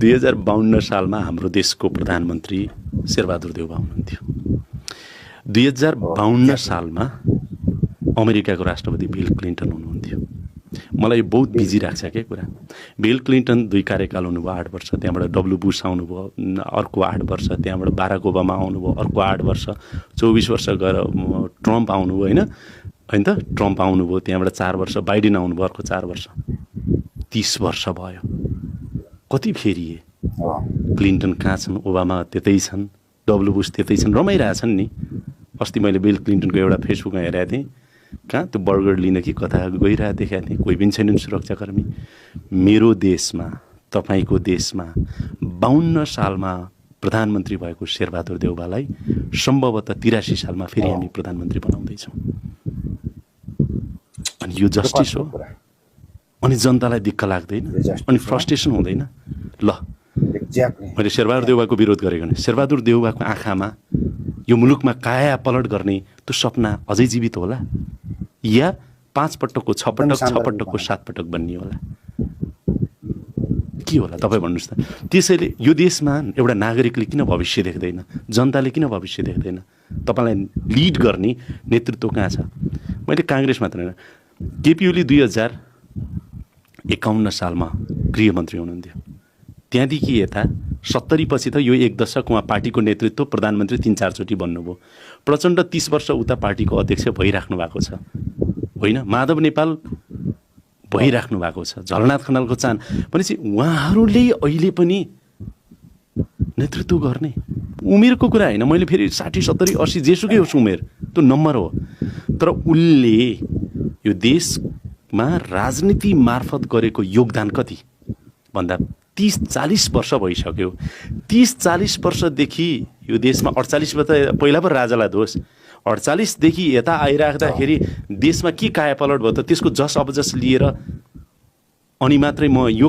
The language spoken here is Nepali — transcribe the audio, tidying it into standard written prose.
2052 सालमा हाम्रो देशको प्रधानमन्त्री शेरबहादुर देउवा हुनुहुन्थ्यो। 2052 सालमा अमेरिकाको राष्ट्रपति बिल क्लिन्टन हुनुहुन्थ्यो। मलाई यो बहुत बिजी राख्छ क्या कुरा। बिल क्लिन्टन 2 कार्यकाल हुनुभयो, 8 वर्ष। त्यहाँबाट डब्लु बुश आउनुभयो, अर्को 8 वर्ष। त्यहाँबाट बाराक ओबामा आउनुभयो, अर्को 8 वर्ष। 24 वर्ष गएर ट्रम्प आउनुभयो, होइन त? ट्रम्प आउनुभयो, त्यहाँबाट 4 वर्ष। बाइडेन आउनुभयो, अर्को 4 वर्ष। 30 वर्ष भयो। कति फेरिए? क्लिन्टन कहाँ छन्, ओबामा त्यतै छन्, डब्लु बुश त्यतै छन्, रमाइरहेछन् नि। अस्ति मैले बिल क्लिन्टनको एउटा फेसबुकमा हेरेको थिएँ, कहाँ त्यो बर्गर लिन कि कता गइरहेको देखाएको थिएँ। कोही पनि छैनन् सुरक्षाकर्मी। मेरो देशमा, तपाईँको देशमा 52 सालमा प्रधानमन्त्री भएको शेरबहादुर देउवालाई सम्भवतः 83 सालमा फेरि हामी प्रधानमन्त्री बनाउँदैछौँ। अनि यो जस्टिस हो? अनि जनतालाई दिक्क लाग्दैन? अनि फ्रस्ट्रेसन हुँदैन? ल, मैले शेरबहादुर देउवाको विरोध गरेको नि। शेरबहादुर देउवाको आँखामा यो मुलुकमा काया पलट गर्ने त्यो सपना अझै जीवित होला, या 5 पटकको 6 पटक 6 पटकको 7 पटक बन्ने होला? के होला तपाईँ भन्नुहोस् त? त्यसैले यो देशमा एउटा नागरिकले किन भविष्य देख्दैन? जनताले किन भविष्य देख्दैन? तपाईँलाई लिड गर्ने नेतृत्व कहाँ छ? मैले काङ्ग्रेस मात्र होइन, केपी ओली 2051 सालमा गृहमन्त्री हुनुहुन्थ्यो। त्यहाँदेखि यता 70 पछि त यो 1 दशक उहाँ पार्टीको नेतृत्व, प्रधानमन्त्री 3-4 चोटि बन्नुभयो। प्रचण्ड 30 वर्ष उता पार्टीको अध्यक्ष भइराख्नु भएको छ, होइन? माधव नेपाल भइराख्नु भएको छ, झलनाथ खनालको चाहन भनेपछि उहाँहरूले अहिले पनि नेतृत्व गर्ने उमेरको कुरा होइन। मैले फेरि 60, 70, 80 जेसुकै होस् उमेर, त्यो नम्बर हो। तर उसले यो देशमा राजनीति मार्फत गरेको योगदान कति भन्दा 30-40 वर्ष भइसक्यो। 30-40 वर्षदेखि यो देशमा 48 त पहिला पो राजालाई दोष, 48 देखि यता आइराख्दाखेरि देशमा के कायापलट भयो त? त्यसको जस अबजस लिएर अनि मात्रै म यो